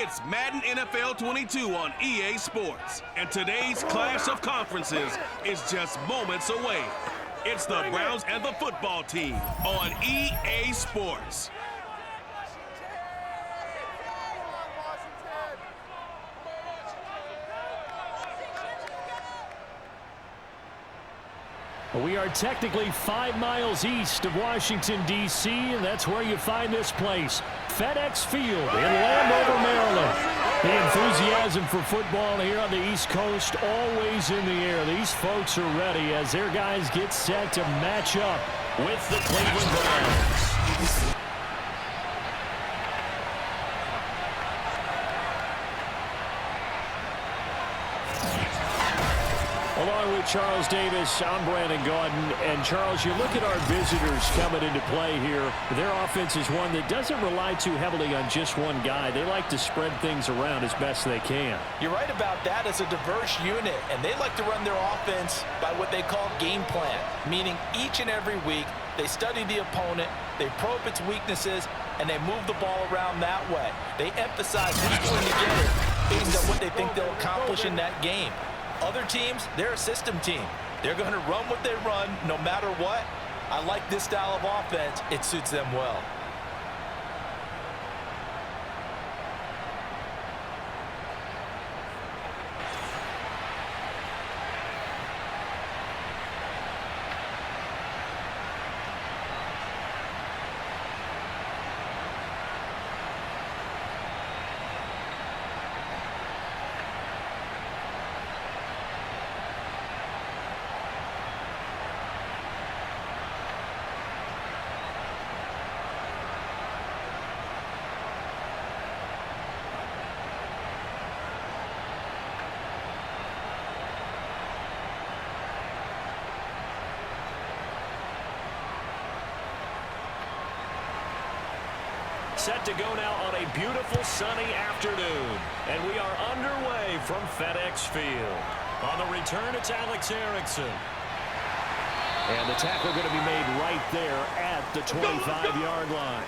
It's Madden NFL 22 on EA Sports, and today's clash of conferences is just moments away. It's the Browns and the football team on EA Sports. We are technically 5 miles east of Washington, D.C., and that's where you find this place, FedEx Field in Landover, Maryland. The enthusiasm for football here on the East Coast always in the air. These folks are ready as their guys get set to match up with the Cleveland Browns. Along with Charles Davis, I'm Brandon Gaudin. And Charles, you look at our visitors coming into play here. Their offense is one that doesn't rely too heavily on just one guy. They like to spread things around as best they can. You're right about that. It's a diverse unit, and they like to run their offense by what they call game plan, meaning each and every week they study the opponent, they probe its weaknesses, and they move the ball around that way. They emphasize who's going to get it based on what they think they'll accomplish in that game. Other teams, they're a system team. They're going to run what they run no matter what. I like this style of offense. It suits them well. Set to go now on a beautiful sunny afternoon. And we are underway from FedEx Field. On the return, it's Alex Erickson. And the tackle going to be made right there at the 25-yard line.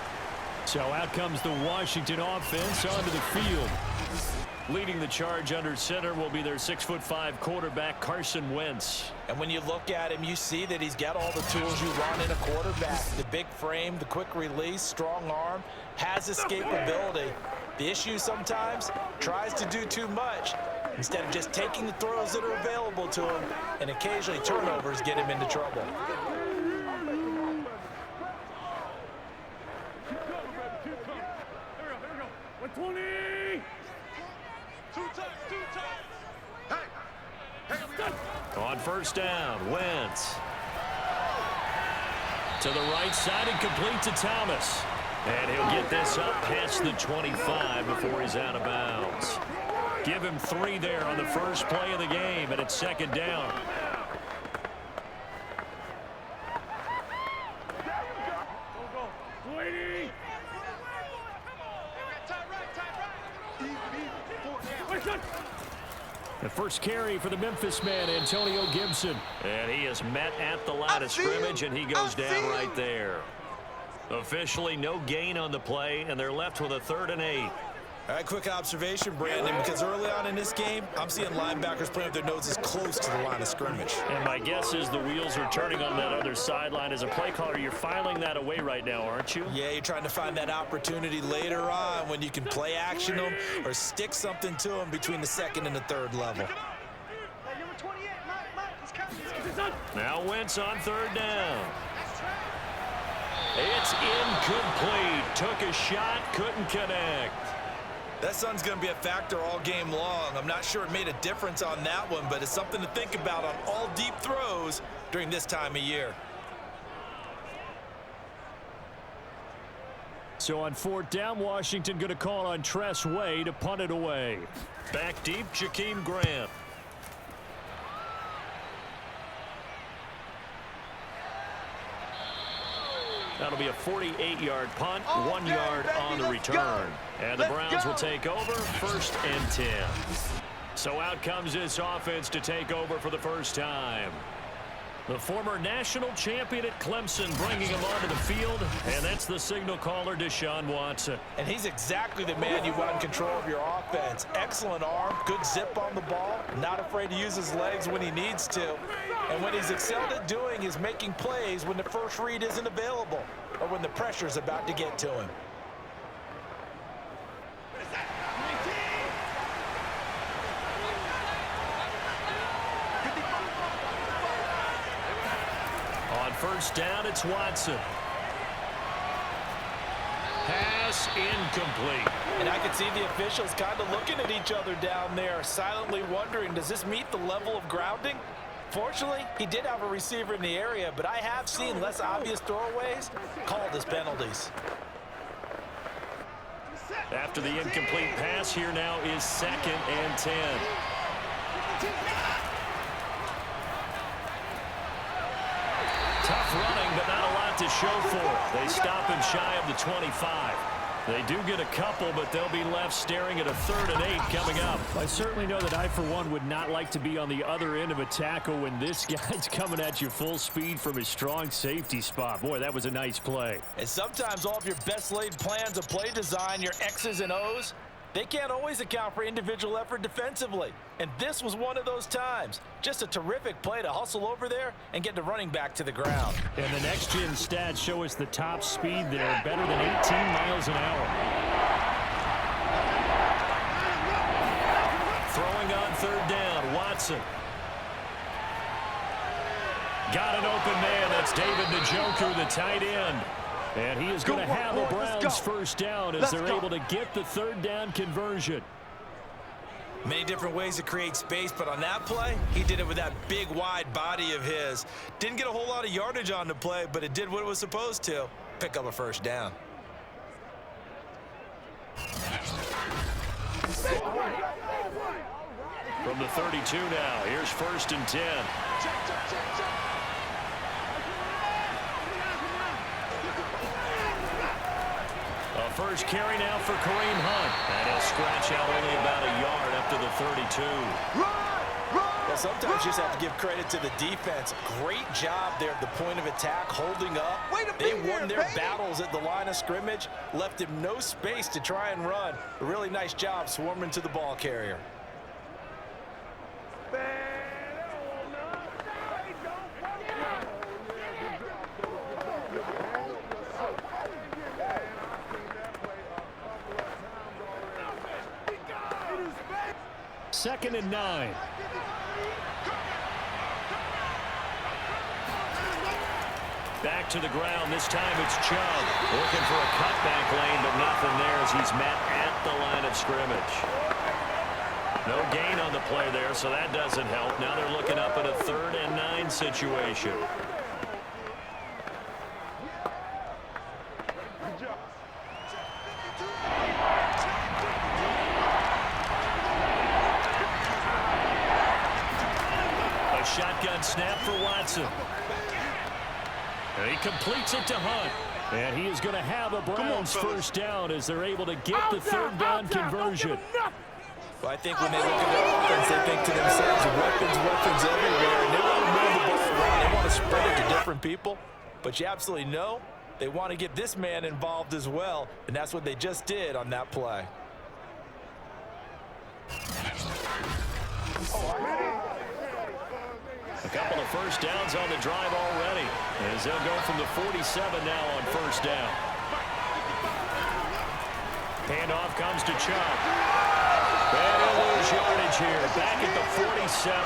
So out comes the Washington offense onto the field. Leading the charge under center will be their 6'5" quarterback, Carson Wentz. And when you look at him, you see that he's got all the tools you want in a quarterback. The big frame, the quick release, strong arm, has escapability. The issue sometimes, tries to do too much instead of just taking the throws that are available to him, and occasionally turnovers get him into trouble. On first down, Wentz. To the right side and complete to Thomas. And he'll get this up past the 25 before he's out of bounds. Give him 3 there on the first play of the game, and it's second down. The first carry for the Memphis man, Antonio Gibson. And he is met at the line of scrimmage, and he goes down right there. Officially no gain on the play, and they're left with a 3rd and 8. All right, quick observation, Brandon, because early on in this game, I'm seeing linebackers playing with their noses close to the line of scrimmage. And my guess is the wheels are turning on that other sideline. As a play caller, you're filing that away right now, aren't you? Yeah, you're trying to find that opportunity later on when you can play action them or stick something to them between the 2nd and the 3rd level. Now Wentz on 3rd down. It's incomplete. Took a shot, couldn't connect. That sun's going to be a factor all game long. I'm not sure it made a difference on that one, but it's something to think about on all deep throws during this time of year. So on 4th down, Washington going to call on Tress Way to punt it away. Back deep, Jakeem Grant. That'll be a 48-yard punt, 1 yard on the return. And the Browns will take over, 1st and 10. So out comes this offense to take over for the first time. The former national champion at Clemson bringing him onto the field, and that's the signal caller, Deshaun Watson. And he's exactly the man you want in control of your offense. Excellent arm, good zip on the ball, not afraid to use his legs when he needs to. And what he's excelled at doing is making plays when the first read isn't available or when the pressure's about to get to him. On first down, it's Watson. Pass incomplete. And I could see the officials kind of looking at each other down there, silently wondering, does this meet the level of grounding? Fortunately, he did have a receiver in the area, but I have seen less obvious throwaways called as penalties. After the incomplete pass, here now is 2nd and 10. Tough running, but not a lot to show for it. They stop him shy of the 25. They do get a couple, but they'll be left staring at a 3rd and 8 coming up. I certainly know that I, for one, would not like to be on the other end of a tackle when this guy's coming at you full speed from his strong safety spot. Boy, that was a nice play. And sometimes all of your best laid plans of play design, your X's and O's, they can't always account for individual effort defensively. And this was one of those times. Just a terrific play to hustle over there and get the running back to the ground. And the next-gen stats show us the top speed there, better than 18 miles an hour. Throwing on 3rd down, Watson. Got an open man. That's David Njoku, the tight end. And he is going to have a Browns first down as they're able to get the 3rd down conversion. Many different ways to create space, but on that play, he did it with that big, wide body of his. Didn't get a whole lot of yardage on the play, but it did what it was supposed to. Pick up a first down. From the 32 now, here's 1st and 10. First carry now for Kareem Hunt. And he'll scratch out only about a yard up to the 32. Well, sometimes you just have to give credit to the defense. Great job there at the point of attack, holding up. They won their battles at the line of scrimmage, left him no space to try and run. A really nice job swarming to the ball carrier. Second and 9. Back to the ground. This time it's Chubb. Looking for a cutback lane, but nothing there as he's met at the line of scrimmage. No gain on the play there, so that doesn't help. Now they're looking up at a 3rd and 9 situation. Shotgun snap for Watson. And he completes it to Hunt. And he is going to have a Browns first down as they're able to get the 3rd down conversion. Well, I think when they look at their offense, they think to themselves, weapons everywhere. And they want to move the ball around. They want to spread it to different people. But you absolutely know they want to get this man involved as well. And that's what they just did on that play. A couple of first downs on the drive already, as they'll go from the 47 now on first down. Handoff comes to Chubb. And he'll lose yardage here, back at the 47.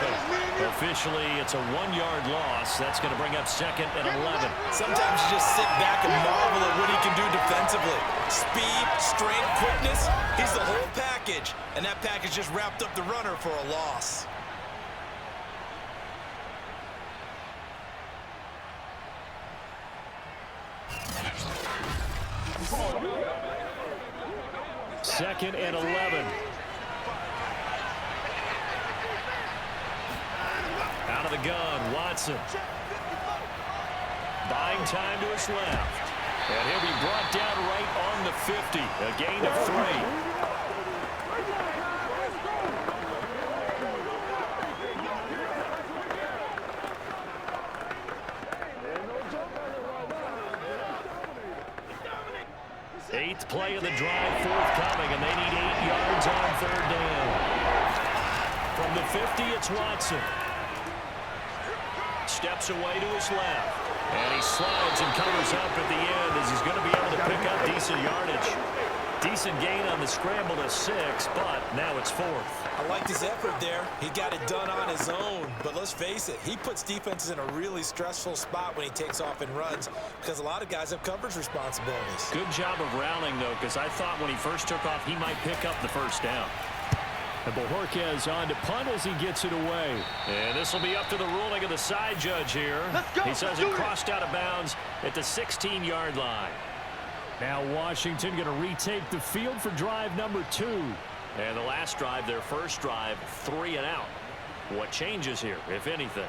Officially, it's a 1-yard loss. That's going to bring up 2nd and 11. Sometimes you just sit back and marvel at what he can do defensively. Speed, strength, quickness, he's the whole package. And that package just wrapped up the runner for a loss. Second and 11. Out of the gun, Watson. Buying time to his left. And he'll be brought down right on the 50. A gain of 3. Eighth play of the drive forthcoming, and they need 8 yards on third down. From the 50, it's Watson. Steps away to his left. And he slides and covers up at the end as he's going to be able to pick up decent yardage. Decent gain on the scramble to 6, but now it's 4th. I liked his effort there. He got it done on his own. But let's face it, he puts defenses in a really stressful spot when he takes off and runs because a lot of guys have coverage responsibilities. Good job of rallying, though, because I thought when he first took off, he might pick up the first down. And Bojorquez on to punt as he gets it away. And this will be up to the ruling of the side judge here. He says it crossed out of bounds at the 16-yard line. Now Washington going to retake the field for drive number 2. And the last drive, their first drive, 3 and out. What changes here, if anything?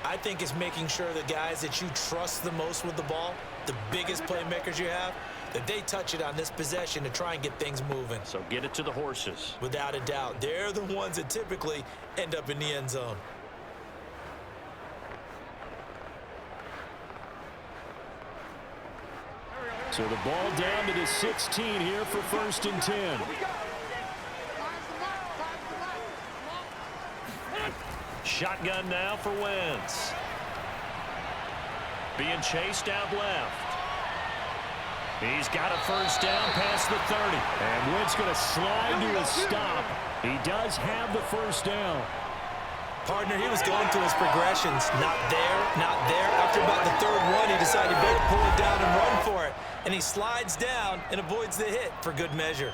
I think it's making sure the guys that you trust the most with the ball, the biggest playmakers you have, that they touch it on this possession to try and get things moving. So get it to the horses. Without a doubt. They're the ones that typically end up in the end zone. So the ball down to the 16 here for 1st and 10. Shotgun now for Wentz. Being chased out left. He's got a first down past the 30. And Wentz going to slide to a stop. He does have the first down. Partner, he was going through his progressions. Not there, not there. After about the 3rd one, he decided he better pull it down and run for it. And he slides down and avoids the hit for good measure.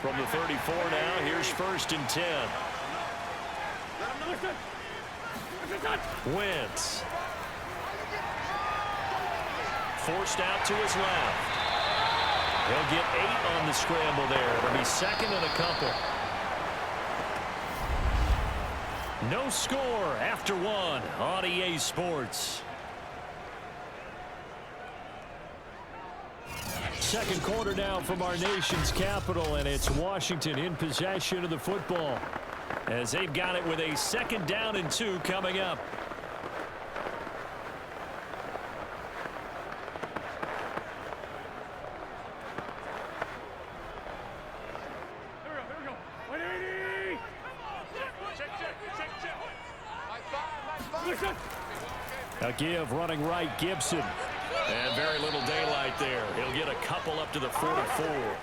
From the 34 now, here's 1st and 10. Wentz. Forced out to his left. He'll get 8 on the scramble there. It'll be 2nd and a couple. No score after 1 on EA Sports. Second quarter now from our nation's capital, and it's Washington in possession of the football as they've got it with a 2nd down and 2 coming up. A give running right, Gibson. And very little daylight there. He'll get a couple up to the 44.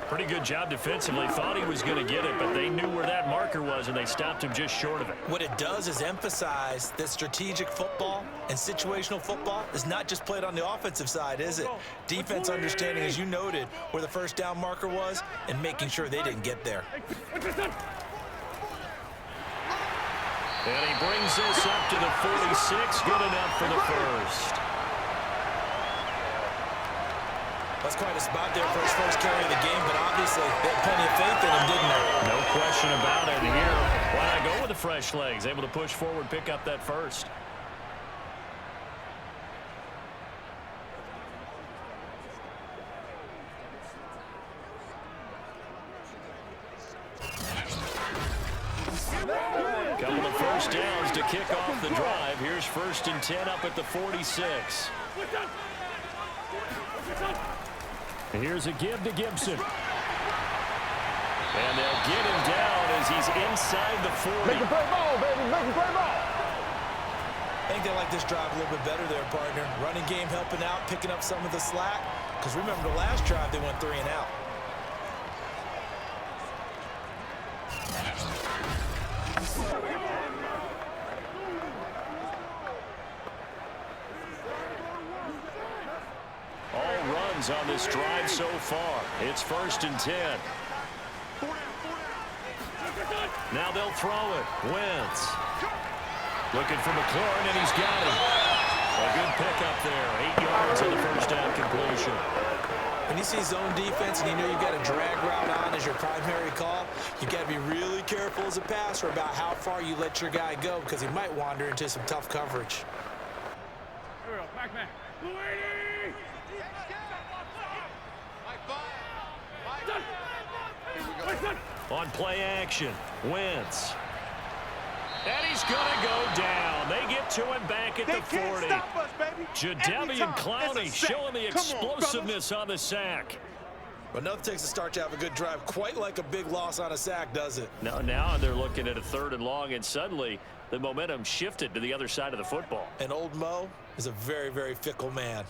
Pretty good job defensively. Thought he was going to get it, but they knew where that marker was, and they stopped him just short of it. What it does is emphasize that strategic football and situational football is not just played on the offensive side, is it? Defense understanding, as you noted, where the first down marker was and making sure they didn't get there. And he brings this up to the 46. Good enough for the first. That's quite a spot there for his first carry of the game, but obviously they had plenty of faith in him, didn't they? No question about it here. Why not go with the fresh legs? Able to push forward, pick up that first. Couple of first downs to kick off the drive. Here's 1st and 10 up at the 46. Here's a give to Gibson. And they'll get him down as he's inside the 40. Make a play ball, baby. Make a play ball. I think they like this drive a little bit better there, partner. Running game helping out, picking up some of the slack. Because remember, the last drive, they went 3 and out. All runs on this drive so far. It's 1st and 10. Now they'll throw it. Wentz. Looking for McLaurin, and he's got him. A good pickup there. 8 yards on the first down completion. When you see zone defense and you know you've got a drag route on as your primary call, you've got to be really careful as a passer about how far you let your guy go because he might wander into some tough coverage. On play action, Wentz. And he's going to go down. They get to him back at the 40. Can't stop us, baby. Jadeveon Clowney showing the explosiveness on the sack. But nothing takes a start to have a good drive, quite like a big loss on a sack, does it? Now they're looking at a 3rd and long, and suddenly the momentum shifted to the other side of the football. And old Mo is a very, very fickle man.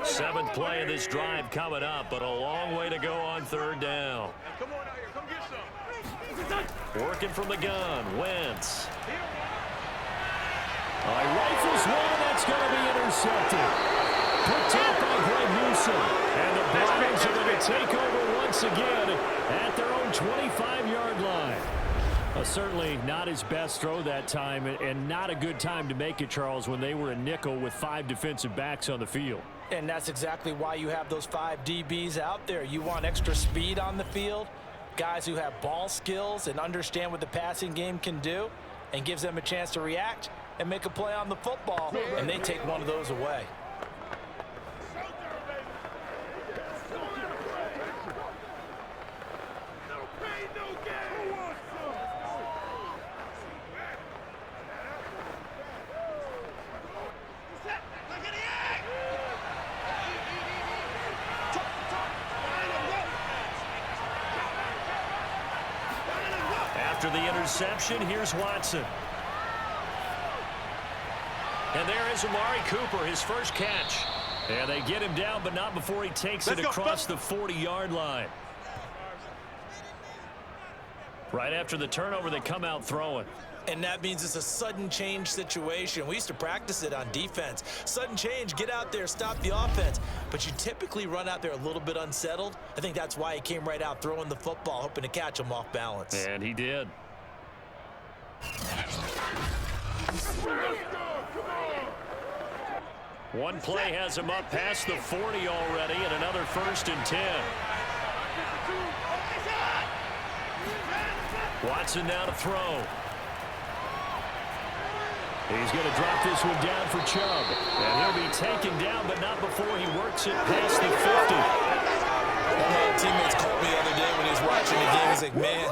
Seventh play of this drive coming up, but a long way to go on 3rd down. Come on out here. Come get some. Working from the gun, Wentz. Rifles one, that's going to be intercepted. Picked up by Greg Newsom. And the Browns are going to take over once again at their own 25-yard line. Certainly not his best throw that time, and not a good time to make it, Charles, when they were a nickel with 5 defensive backs on the field. And that's exactly why you have those 5 DBs out there. You want extra speed on the field, guys who have ball skills and understand what the passing game can do, and gives them a chance to react and make a play on the football, and they take one of those away. After the interception, here's Watson. And there is Amari Cooper, his first catch. And they get him down, but not before he takes it across the 40-yard line. Right after the turnover, they come out throwing. And that means it's a sudden change situation. We used to practice it on defense. Sudden change, get out there, stop the offense. But you typically run out there a little bit unsettled. I think that's why he came right out throwing the football, hoping to catch him off balance. And he did. One play has him up past the 40 already, and another 1st and 10. Watson now to throw. He's going to drop this one down for Chubb. And he'll be taken down, but not before he works it past the 50. One of my teammates called me the other day when he was watching the game. He's like, man,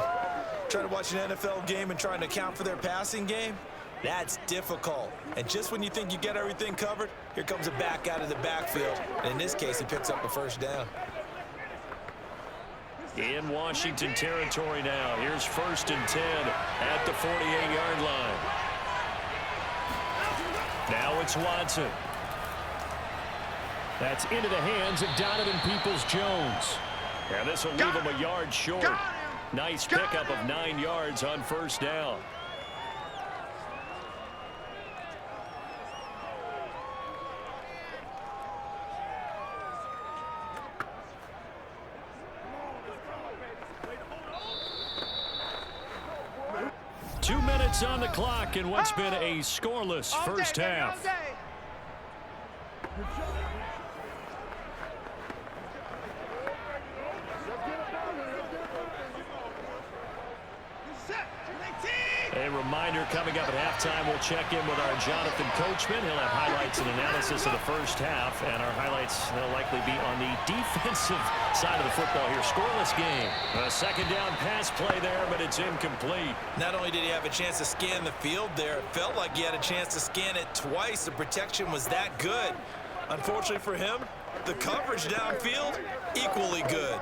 trying to watch an NFL game and trying to account for their passing game, that's difficult. And just when you think you get everything covered, here comes a back out of the backfield. And in this case, he picks up a 1st down. In Washington territory now. Here's 1st and 10 at the 48-yard line. Now it's Watson. That's into the hands of Donovan Peoples-Jones. And this will leave him a yard short. Nice pickup of 9 yards on 1st down. On the clock in what's been a scoreless first half. A reminder coming up at halftime, we'll check in with our Jonathan Coachman. He'll have highlights and analysis of the first half, and our highlights will likely be on the defensive side of the football here. Scoreless game. A 2nd down pass play there, but it's incomplete. Not only did he have a chance to scan the field there, it felt like he had a chance to scan it twice. The protection was that good. Unfortunately for him, the coverage downfield, equally good.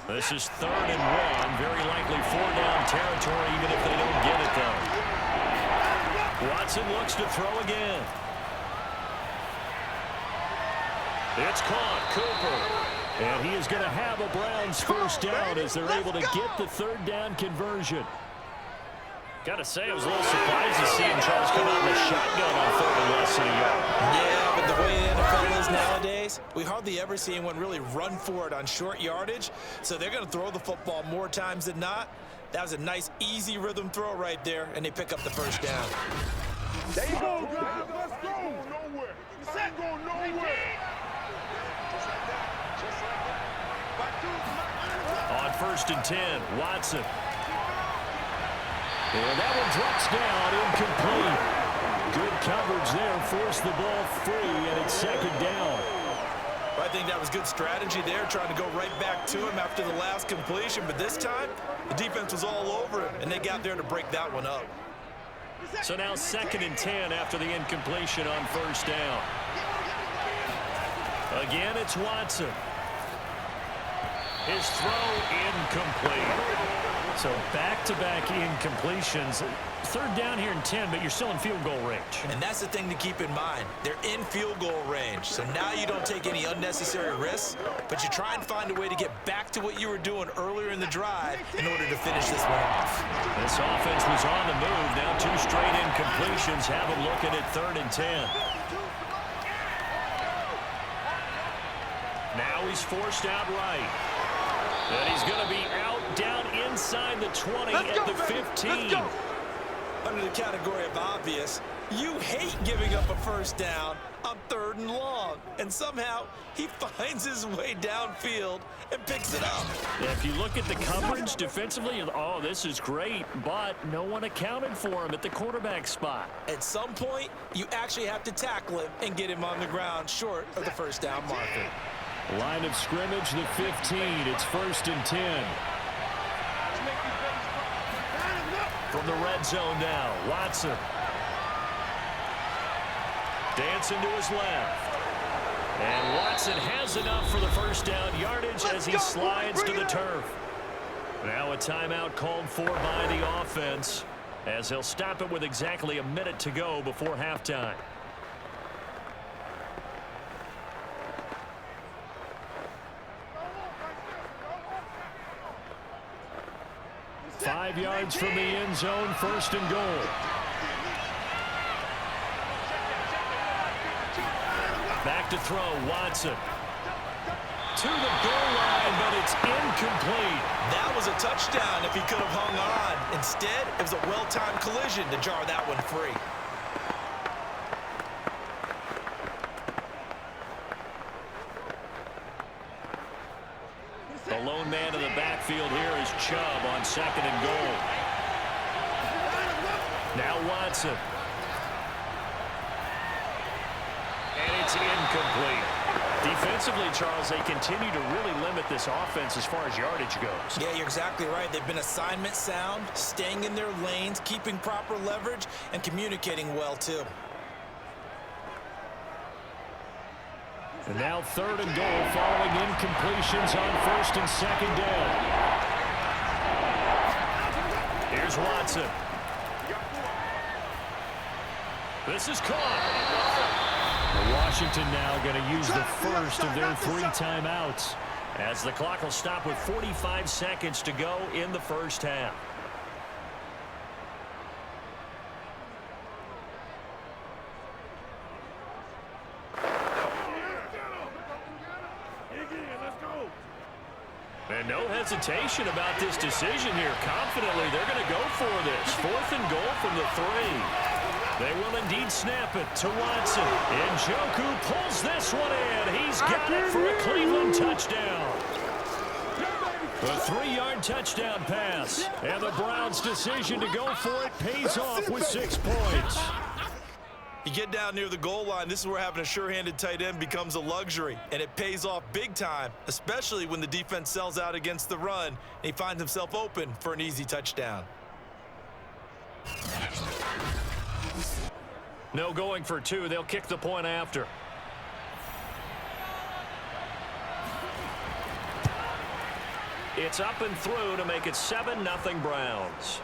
This is 3rd and 1. Very likely 4-down territory, even if they don't get it, though. Watson looks to throw again. It's caught. Cooper. And he is going to have a Browns 1st down as they're able to get the 3rd down conversion. Got to say, I was a little surprised to see him, Charles, come out in the shotgun on 3rd and less than a yard. Yeah, but the way the NFL is nowadays, we hardly ever see anyone really run for it on short yardage. So they're going to throw the football more times than not. That was a nice, easy rhythm throw right there, and they pick up the 1st down. There you go, guys. Let's go. Nowhere. Set. Go nowhere. On 1st and 10, Watson. And that one drops down, incomplete. Good coverage there, forced the ball free, and it's second down. I think that was good strategy there, trying to go right back to him after the last completion. But this time, the defense was all over him, and they got there to break that one up. So now 2nd and 10 after the incompletion on first down. Again, it's Watson. His throw incomplete. So back-to-back incompletions. 3rd down here in 10, but you're still in field goal range. And that's the thing to keep in mind. They're in field goal range. So now you don't take any unnecessary risks, but you try and find a way to get back to what you were doing earlier in the drive in order to finish this one off. This offense was on the move. Now 2 straight incompletions have them looking at 3rd and 10. Now he's forced out right. And he's going to be out down inside the 20 at the 15. Under the category of obvious, you hate giving up a first down on 3rd and long. And somehow he finds his way downfield and picks it up. If you look at the coverage defensively, oh, this is great, but no one accounted for him at the quarterback spot. At some point, you actually have to tackle him and get him on the ground short of the first down marker. Line of scrimmage, the 15. It's 1st and 10. From the red zone now, Watson. Dancing to his left. And Watson has enough for the first down yardage as he slides to the turf. Now a timeout called for by the offense as he'll stop it with exactly a minute to go before halftime. Five yards from the end zone, 1st and goal. Back to throw, Watson. To the goal line, but it's incomplete. That was a touchdown if he could have hung on. Instead, it was a well-timed collision to jar that one free. The lone man in the backfield here is Chubb on 2nd and goal. Now Watson. And it's incomplete. Defensively, Charles, they continue to really limit this offense as far as yardage goes. Yeah, you're exactly right. They've been assignment sound, staying in their lanes, keeping proper leverage, and communicating well, too. And now 3rd and goal following incompletions on 1st and 2nd down. Here's Watson. This is caught. Washington now going to use the first of their 3 timeouts as the clock will stop with 45 seconds to go in the first half. And no hesitation about this decision here. Confidently, they're going to go for this. 4th and goal from the 3. They will indeed snap it to Watson. And Njoku pulls this one in. He's got it for a Cleveland touchdown. The 3-yard touchdown pass. And the Browns' decision to go for it pays off with 6 points. You get down near the goal line, this is where having a sure-handed tight end becomes a luxury, and it pays off big time, especially when the defense sells out against the run, and he finds himself open for an easy touchdown. No going for 2. They'll kick the point after. It's up and through to make it 7-0 Browns.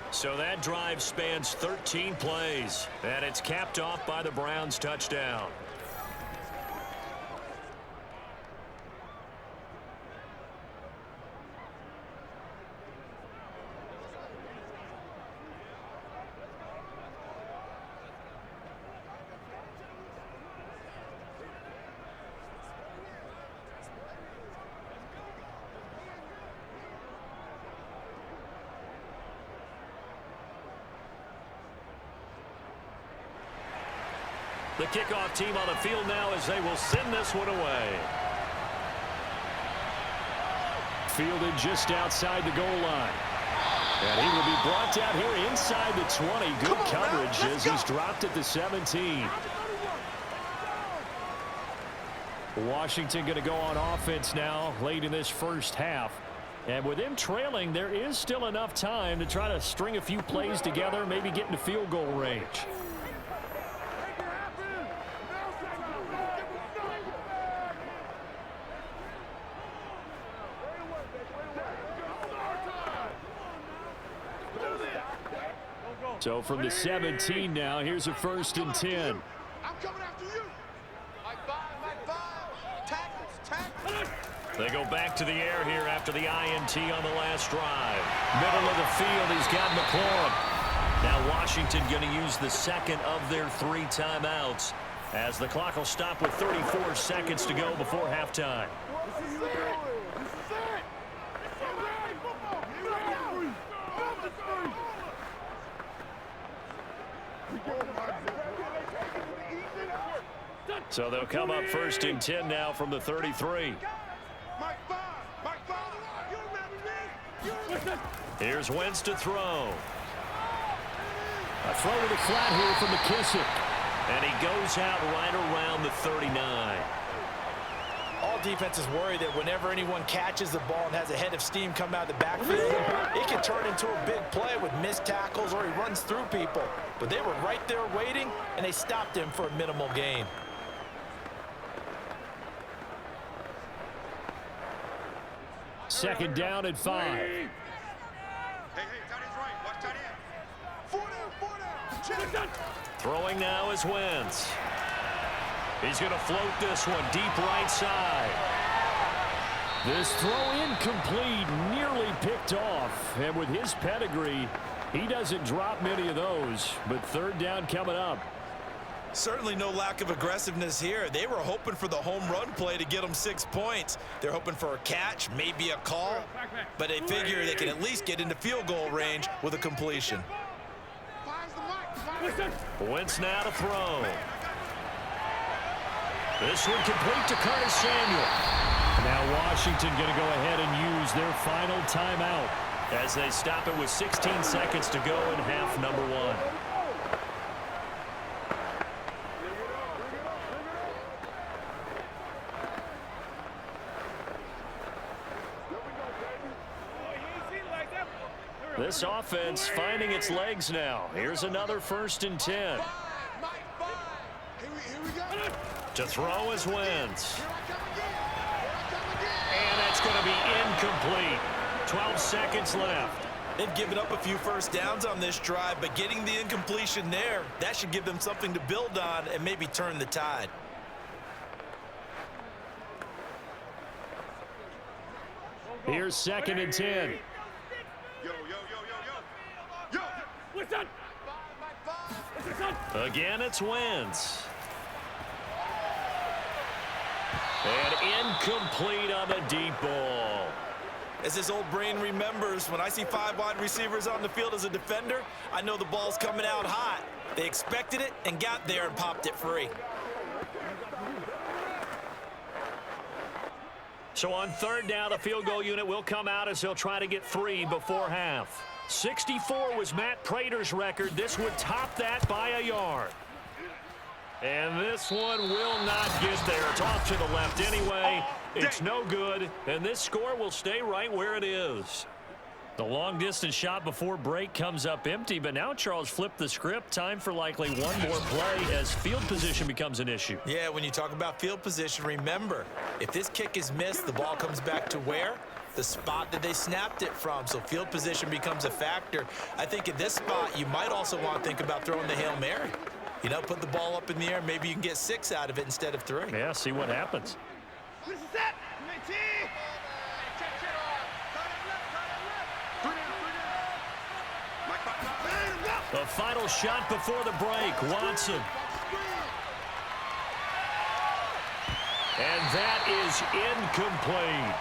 So that drive spans 13 plays, and it's capped off by the Browns' touchdown. The kickoff team on the field now as they will send this one away. Fielded just outside the goal line. And he will be brought down here inside the 20. Good coverage as he's dropped at the 17. Washington going to go on offense now late in this first half. And with them trailing, there is still enough time to try to string a few plays together, maybe get into field goal range. So from the 17 now, here's a 1st and 10. I'm coming after you. Mike five. Tackles. They go back to the air here after the INT on the last drive. Middle of the field, he's got McLaurin. Now Washington going to use the second of their 3 timeouts as the clock will stop with 34 seconds to go before halftime. So they'll come up 1st and 10 now from the 33. Here's Wentz to throw. A throw to the flat here from McKissick. And he goes out right around the 39. All defenses worry that whenever anyone catches the ball and has a head of steam come out of the backfield, it can turn into a big play with missed tackles or he runs through people. But they were right there waiting, and they stopped him for a minimal gain. Second down at 5. Hey, tight end's right. Watch tight end. 4 down. Throwing now is Wentz. He's going to float this one deep right side. This throw incomplete, nearly picked off. And with his pedigree, he doesn't drop many of those. But 3rd down coming up. Certainly no lack of aggressiveness here. They were hoping for the home run play to get them 6 points. They're hoping for a catch, maybe a call, but they figure they can at least get into field goal range with a completion. Wentz now to throw. This one complete to Curtis Samuel. Now Washington going to go ahead and use their final timeout as they stop it with 16 seconds to go in half number 1. This offense finding its legs now. Here's another 1st and 10. To throw is Wentz. And that's going to be incomplete. 12 seconds left. They've given up a few first downs on this drive, but getting the incompletion there, that should give them something to build on and maybe turn the tide. Here's 2nd and 10. Again, it's Wentz. And incomplete on the deep ball. As his old brain remembers, when I see 5 wide receivers on the field as a defender, I know the ball's coming out hot. They expected it and got there and popped it free. So on 3rd down, the field goal unit will come out as they'll try to get 3 before half. 64 was Matt Prater's record. This would top that by a yard. And this one will not get there. It's off to the left anyway. It's no good, and this score will stay right where it is. The long-distance shot before break comes up empty, but now Charles flipped the script. Time for likely one more play as field position becomes an issue. Yeah, when you talk about field position, remember, if this kick is missed, the ball comes back to where? The spot that they snapped it from, so field position becomes a factor. I think at this spot, you might also want to think about throwing the Hail Mary. You know, put the ball up in the air, maybe you can get 6 out of it instead of 3. Yeah, see what happens. The final shot before the break, Watson. And that is incomplete.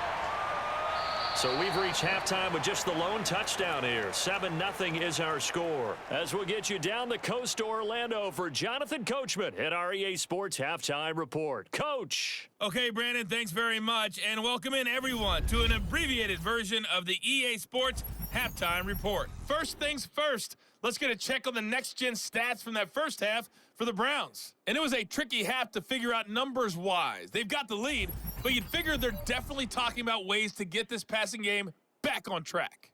So we've reached halftime with just the lone touchdown here. 7-0 is our score. As we'll get you down the coast to Orlando for Jonathan Coachman at our EA Sports Halftime Report. Coach. Okay, Brandon, thanks very much. And welcome in, everyone, to an abbreviated version of the EA Sports Halftime report. First things first, let's get a check on the next-gen stats from that first half for the Browns. And it was a tricky half to figure out numbers-wise. They've got the lead, but you'd figure they're definitely talking about ways to get this passing game back on track.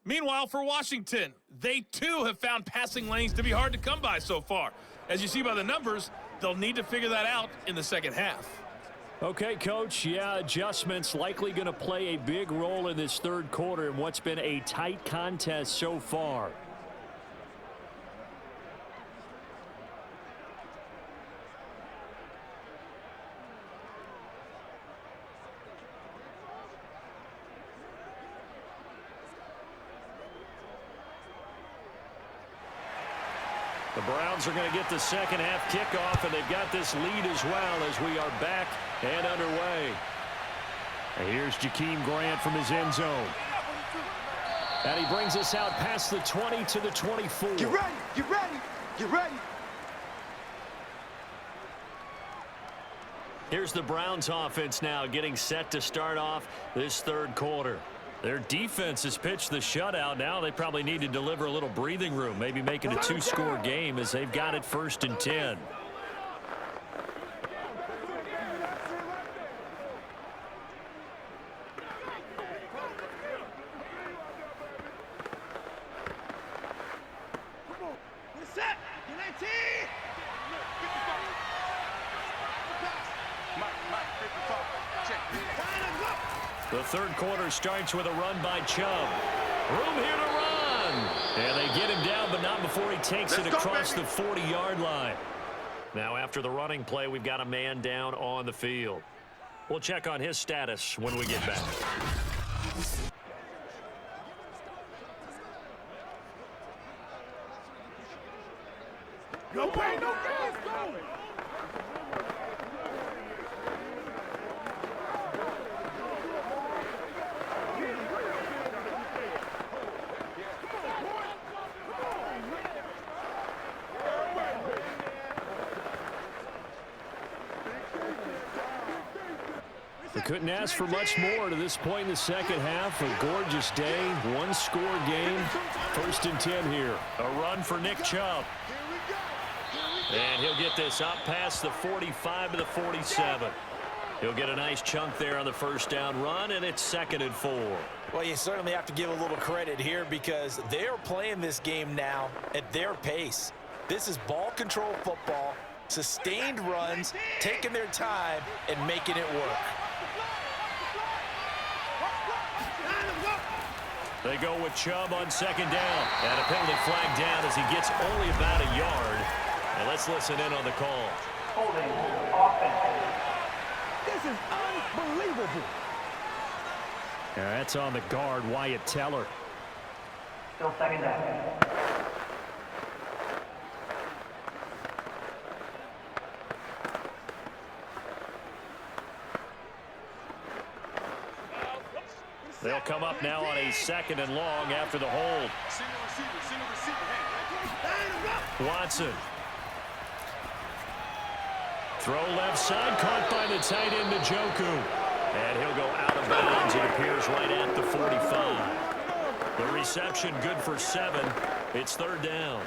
Meanwhile, for Washington, they too have found passing lanes to be hard to come by so far. As you see by the numbers, they'll need to figure that out in the second half. Okay, Coach, yeah, adjustments likely going to play a big role in this third quarter in what's been a tight contest so far. The Browns are going to get the second half kickoff, and they've got this lead as well as we are back and underway. And here's Jakeem Grant from his end zone. And he brings us out past the 20 to the 24. Get ready, get ready, get ready. Here's the Browns offense now getting set to start off this third quarter. Their defense has pitched the shutout. Now they probably need to deliver a little breathing room, maybe make it a two-score game as they've got it 1st and 10. The third quarter starts with a run by Chubb. Room here to run. And they get him down, but not before he takes it across the 40-yard line. Now, after the running play, we've got a man down on the field. We'll check on his status when we get back. No pain, no gain, go! They couldn't ask for much more to this point in the second half. A gorgeous day, one-score game. 1st and 10 here. A run for Nick Chubb. And he'll get this up past the 45 to the 47. He'll get a nice chunk there on the first down run, and it's 2nd and 4. Well, you certainly have to give a little credit here because they are playing this game now at their pace. This is ball control football, sustained runs, taking their time, and making it work. They go with Chubb on 2nd down. And a penalty flag down as he gets only about a yard. And let's listen in on the call. Holding offense. This is unbelievable. That's on the guard, Wyatt Teller. Still 2nd down. They'll come up now on a 2nd and long after the hold. Watson. Throw left side, caught by the tight end Njoku. And he'll go out of bounds. It appears right at the 45. The reception good for 7. It's 3rd down.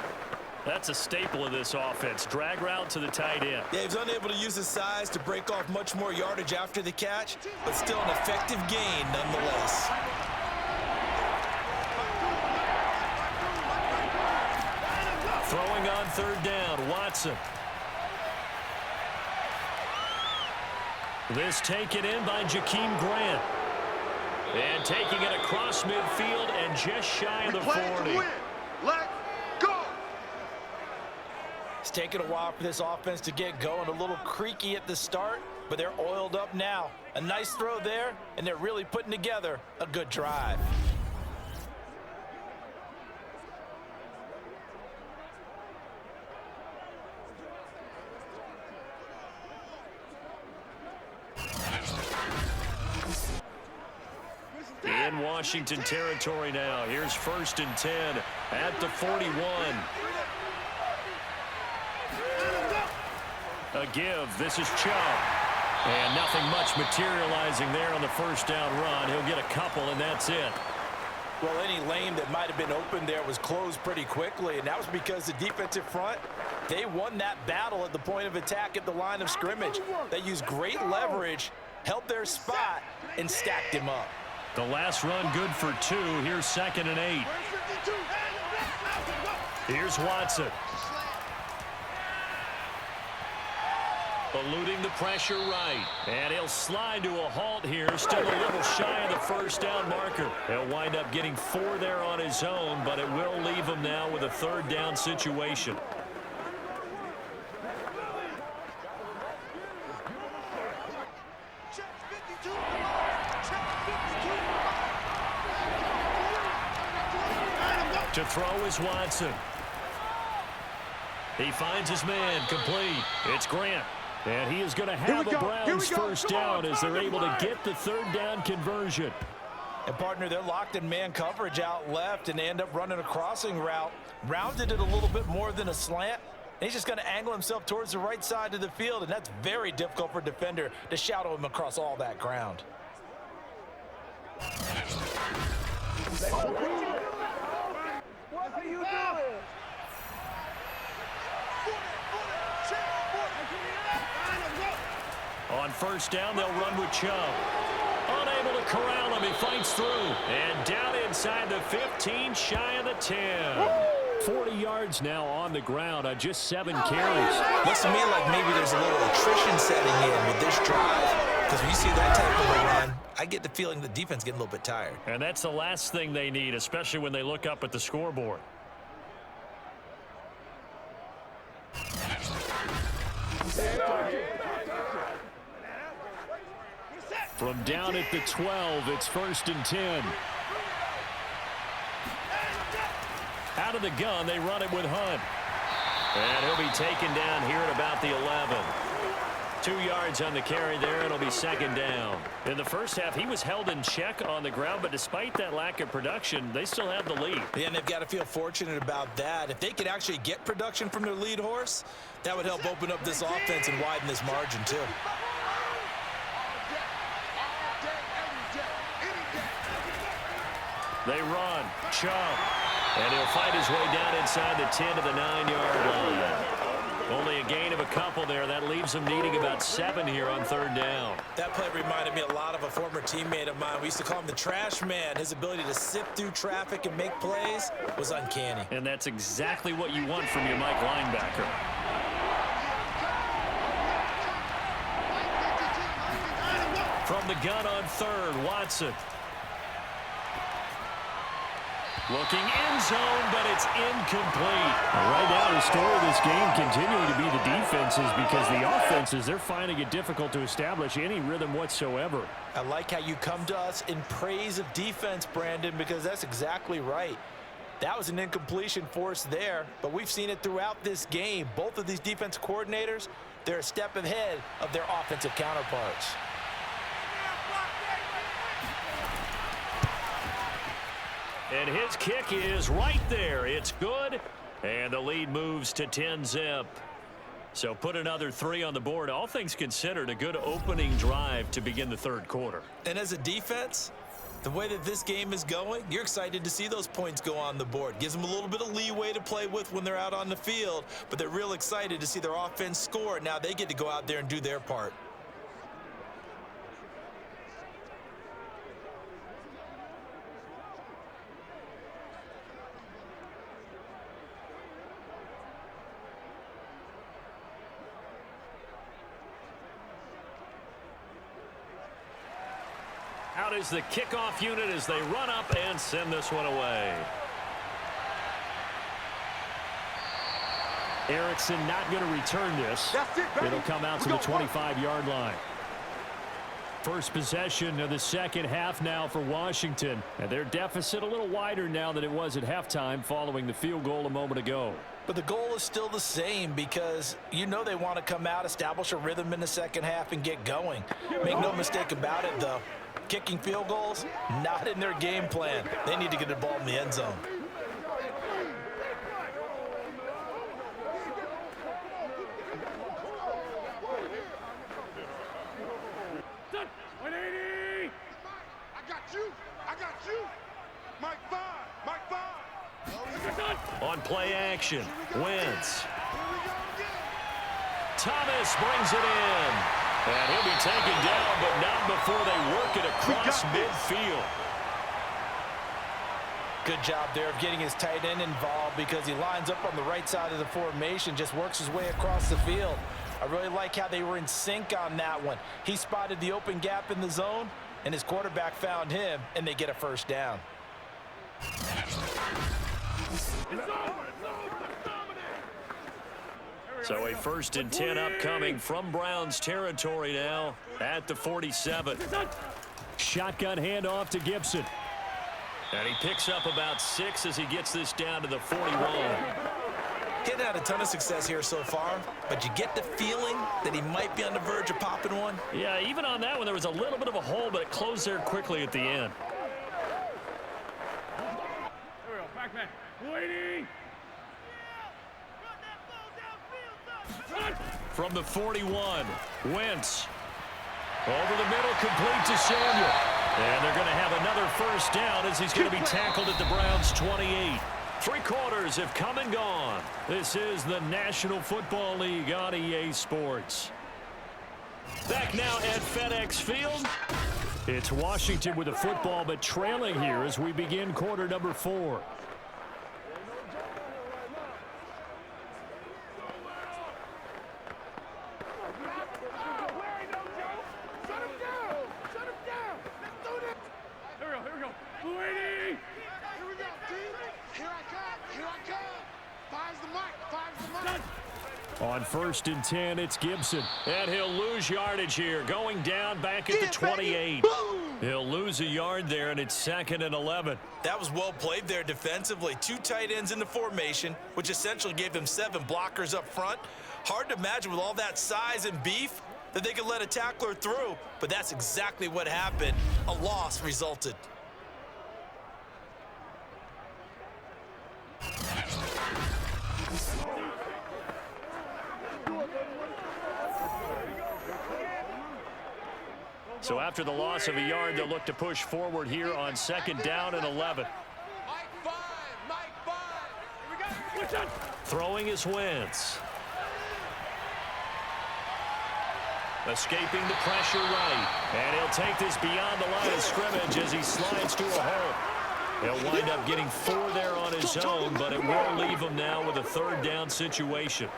That's a staple of this offense. Drag route to the tight end. Yeah, he's unable to use his size to break off much more yardage after the catch, but still an effective gain nonetheless. Throwing on 3rd down, Watson. This taken in by Jakeem Grant. And taking it across midfield and just shy of the 40. Let's go! It's taken a while for this offense to get going. A little creaky at the start, but they're oiled up now. A nice throw there, and they're really putting together a good drive. In Washington territory now. Here's 1st and 10 at the 41. A give. This is Chubb. And nothing much materializing there on the first down run. He'll get a couple, and that's it. Well, any lane that might have been open there was closed pretty quickly, and that was because the defensive front, they won that battle at the point of attack at the line of scrimmage. They used great leverage, held their spot, and stacked him up. The last run good for 2. Here's 2nd and 8. Here's Watson. Eluding the pressure right. And he'll slide to a halt here. Still a little shy of the first down marker. He'll wind up getting 4 there on his own, but it will leave him now with a 3rd down situation. To throw is Watson. He finds his man, complete. It's Grant. And he is going to have a Browns first down as they're able to get the 3rd down conversion. And, partner, they're locked in man coverage out left, and they end up running a crossing route. Rounded it a little bit more than a slant. And he's just going to angle himself towards the right side of the field, and that's very difficult for a defender to shadow him across all that ground. What are you doing? On first down, they'll run with Chubb. Unable to corral him, he fights through. And down inside the 15, shy of the 10. 40 yards now on the ground on just 7 carries. Looks to me like maybe there's a little attrition setting in with this drive. Because when you see that type of a run, I get the feeling the defense getting a little bit tired. And that's the last thing they need, especially when they look up at the scoreboard. From down at the 12, it's 1st and 10. Out of the gun, they run it with Hunt. And he'll be taken down here at about the 11. 2 yards on the carry there. It'll be 2nd down. In the first half, he was held in check on the ground, but despite that lack of production, they still have the lead. Yeah, and they've got to feel fortunate about that. If they could actually get production from their lead horse, that would help open up this offense and widen this margin, too. They run. Chubb. And he'll fight his way down inside the 10 to the 9-yard line. Only a gain of a couple there. That leaves them needing about 7 here on 3rd down. That play reminded me a lot of a former teammate of mine. We used to call him the trash man. His ability to sift through traffic and make plays was uncanny. And that's exactly what you want from your Mike linebacker. From the gun on 3rd, Watson. Looking end zone, but it's incomplete. Right now, the story of this game continuing to be the defenses, because the offenses, they're finding it difficult to establish any rhythm whatsoever. I like how you come to us in praise of defense, Brandon, because that's exactly right. That was an incompletion forced there, but we've seen it throughout this game. Both of these defense coordinators, they're a step ahead of their offensive counterparts. And his kick is right there. It's good. And the lead moves to 10-zip. So put another 3 on the board. All things considered, a good opening drive to begin the 3rd quarter. And as a defense, the way that this game is going, you're excited to see those points go on the board. Gives them a little bit of leeway to play with when they're out on the field, but they're real excited to see their offense score. Now they get to go out there and do their part. Out is the kickoff unit as they run up and send this one away. Erickson not going to return this. It'll come out to the 25-yard line. First possession of the second half now for Washington. And their deficit a little wider now than it was at halftime following the field goal a moment ago. But the goal is still the same, because you know they want to come out, establish a rhythm in the second half, and get going. Make no mistake about it, though. Kicking field goals, not in their game plan. They need to get the ball in the end zone. I got you. Mike, On play action, Wentz. Thomas brings it in. And he'll be taken down, but not before they work it across midfield. Good job there of getting his tight end involved because he lines up on the right side of the formation, just works his way across the field. I really like how they were in sync on that one. He spotted the open gap in the zone, and his quarterback found him, and they get a first down. So a 1st and 10 upcoming from Browns territory now at the 47. Shotgun handoff to Gibson. And he picks up about 6 as he gets this down to the 41. He hadn't had a ton of success here so far, but you get the feeling that he might be on the verge of popping one. Yeah, even on that one, there was a little bit of a hole, but it closed there quickly at the end. There we go. Back man. Waiting. From the 41, Wentz. Over the middle, complete to Samuel. And they're going to have another first down as he's going to be tackled at the Browns' 28. 3 quarters have come and gone. This is the National Football League on EA Sports. Back now at FedEx Field. It's Washington with the football, but trailing here as we begin quarter number 4. On 1st and 10, it's Gibson. And he'll lose yardage here, going down back at the 28. He'll lose a yard there, and it's 2nd and 11. That was well played there defensively. 2 tight ends in the formation, which essentially gave them 7 blockers up front. Hard to imagine with all that size and beef that they could let a tackler through, but that's exactly what happened. A loss resulted. So after the loss of a yard, they'll look to push forward here on 2nd down and 11. Throwing is Wentz. Escaping the pressure right. And he'll take this beyond the line of scrimmage as he slides to a hole. He'll wind up getting 4 there on his own, but it will leave him now with a 3rd down situation.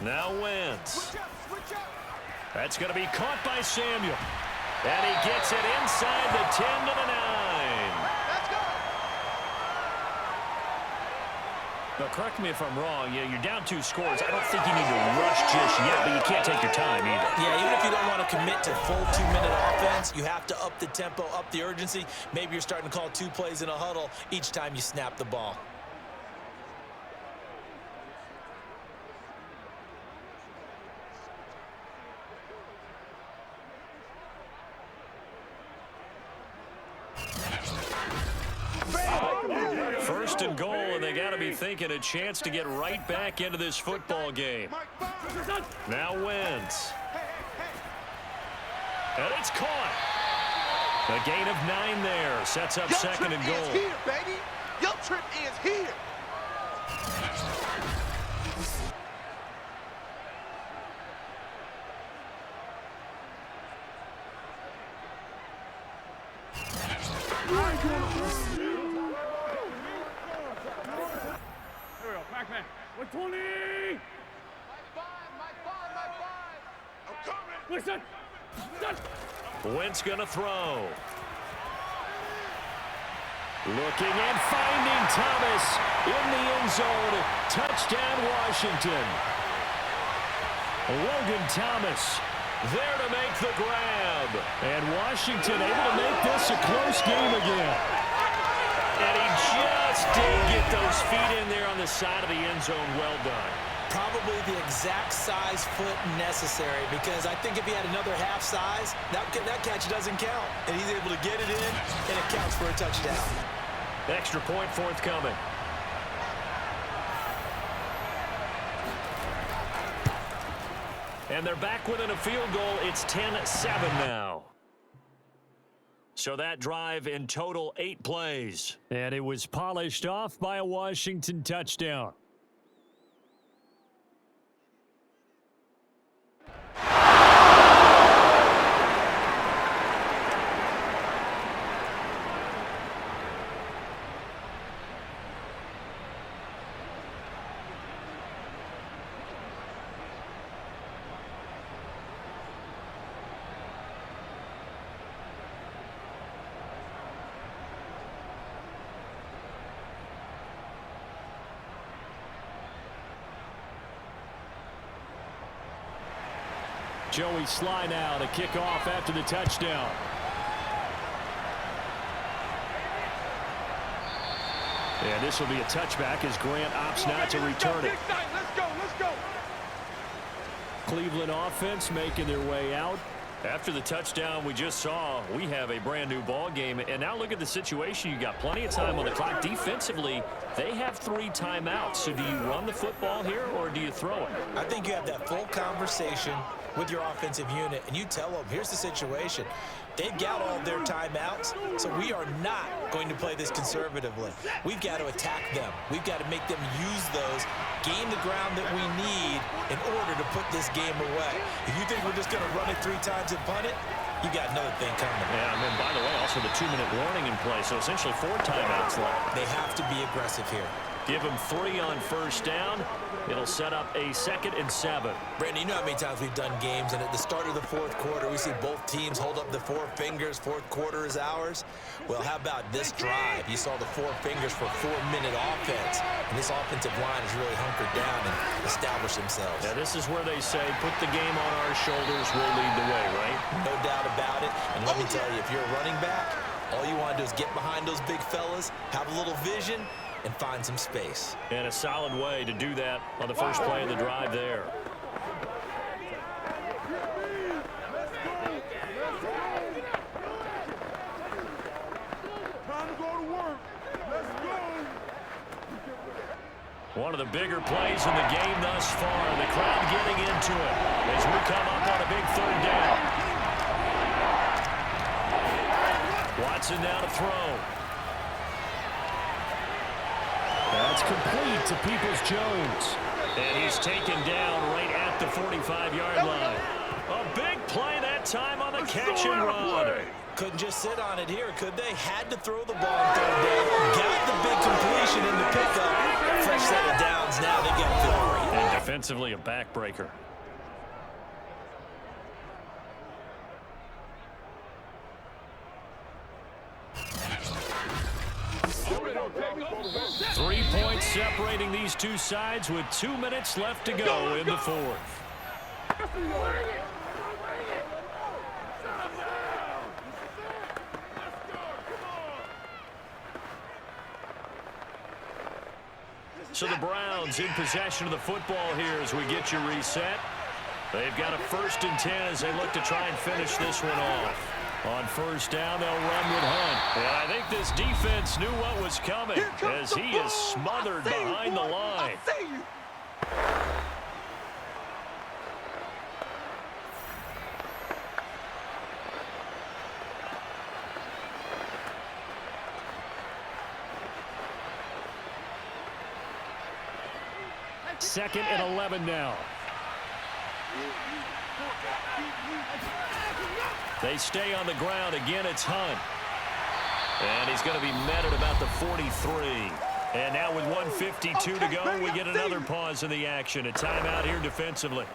Now Wentz. That's going to be caught by Samuel. And he gets it inside the 10 to the 9. Now, correct me if I'm wrong. Yeah, you're down 2 scores. I don't think you need to rush just yet, but you can't take your time either. Yeah, even if you don't want to commit to full 2-minute offense, you have to up the tempo, up the urgency. Maybe you're starting to call 2 plays in a huddle each time you snap the ball. First and goal, and they got to be thinking a chance to get right back into this football game. Now Wentz. And it's caught. A gain of 9 there. Sets up 2nd and goal. Here, baby. Your trip is here. With 20! I'm coming. Listen! Wentz gonna throw. Looking and finding Thomas in the end zone. Touchdown, Washington. Logan Thomas there to make the grab. And Washington able to make this a close game again. And he just did get those feet in there on the side of the end zone. Well done. Probably the exact size foot necessary, because I think if he had another half size, that catch doesn't count. And he's able to get it in, and it counts for a touchdown. Extra point forthcoming. And they're back within a field goal. It's 10-7 now. So that drive in total 8 plays. And it was polished off by a Washington touchdown. Joey Sly now to kick off after the touchdown. And this will be a touchback as Grant opts not to return it. Let's go, let's go. Cleveland offense making their way out. After the touchdown we just saw, we have a brand new ball game. And now look at the situation. You got plenty of time on the clock. Defensively, they have 3 timeouts. So do you run the football here or do you throw it? I think you have that full conversation with your offensive unit, and you tell them, here's the situation. They've got all their timeouts, so we are not going to play this conservatively. We've got to attack them. We've got to make them use those, gain the ground that we need in order to put this game away. If you think we're just going to run it 3 times and punt it, you got another thing coming. Yeah, and then by the way, also the 2-minute warning in play, so essentially 4 timeouts left. They have to be aggressive here. Give them 3 on first down. It'll set up a 2nd and 7. Brandon, you know how many times we've done games, and at the start of the 4th quarter, we see both teams hold up the 4 fingers, 4th quarter is ours. Well, how about this drive? You saw the 4 fingers for 4-minute offense, and this offensive line has really hunkered down and established themselves. Yeah, this is where they say, put the game on our shoulders, we'll lead the way, right? No doubt about it, and let me tell you, if you're a running back, all you want to do is get behind those big fellas, have a little vision, and find some space. And a solid way to do that on the first play of the drive there. Time to go to work. Let's go. One of the bigger plays in the game thus far. The crowd getting into it as we come up on a big 3rd down. Watson now to throw. That's complete to Peoples-Jones. And he's taken down right at the 45-yard line. A big play that time on the catch and run. Couldn't just sit on it here, could they? Had to throw the ball on 3rd down. Got the big completion in the pickup. Fresh set of downs now. They got to feel great. And defensively, a backbreaker. Three points separating these two sides with 2 minutes left to go in the 4th. So the Browns in possession of the football here as we get you reset. They've got a 1st and 10 as they look to try and finish this one off. On first down, they'll run with Hunt. And I think this defense knew what was coming as he is smothered behind the line. Second and 11 now. They stay on the ground. Again, it's Hunt. And he's going to be met at about the 43. And now with 1:52 to go, we get another pause in the action. A timeout here defensively.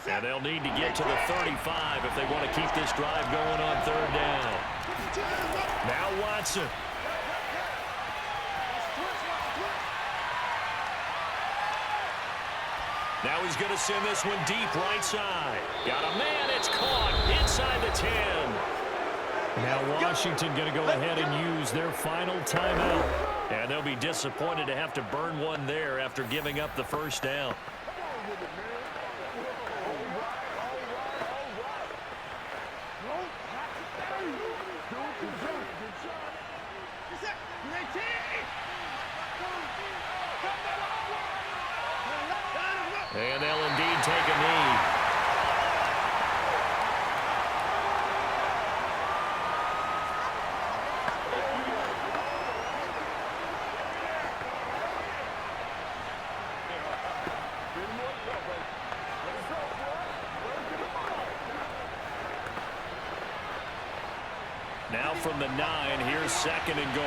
And they'll need to get to the 35 if they want to keep this drive going on 3rd down. Now Watson. Now he's going to send this one deep right side. Got a man. It's caught inside the 10. Now Washington going to go ahead and use their final timeout. And they'll be disappointed to have to burn one there after giving up the 1st down. And they'll indeed take a knee. Now from the 9, here's 2nd and goal.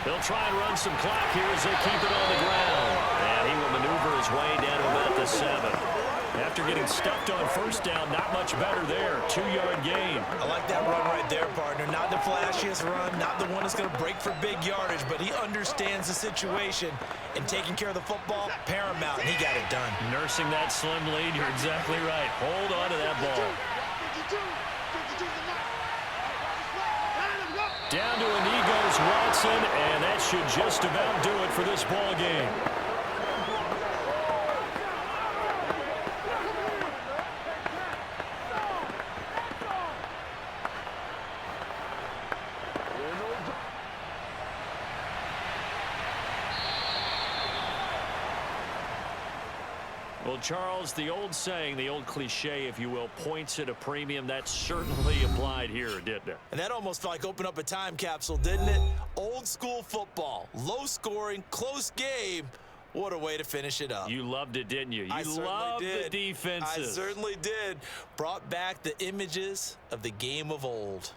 They'll try and run some clock here as they keep it on the ground. And he will maneuver his way down to about the 7. After getting stuffed on 1st down, not much better there. 2-yard gain. I like that run right there, partner. Not the flashiest run, not the one that's going to break for big yardage, but he understands the situation, and taking care of the football, paramount, and he got it done. Nursing that slim lead, you're exactly right. Hold on to that ball. Down to a knee goes Watson, and that should just about do it for this ball game. Well, Charles, the old saying, the old cliche, if you will, points at a premium, that certainly applied here, didn't it? And that almost felt like open up a time capsule, didn't it? Old school football, low scoring, close game. What a way to finish it up. You loved it, didn't you? I You certainly loved did. the defenses. I certainly did. Brought back the images of the game of old.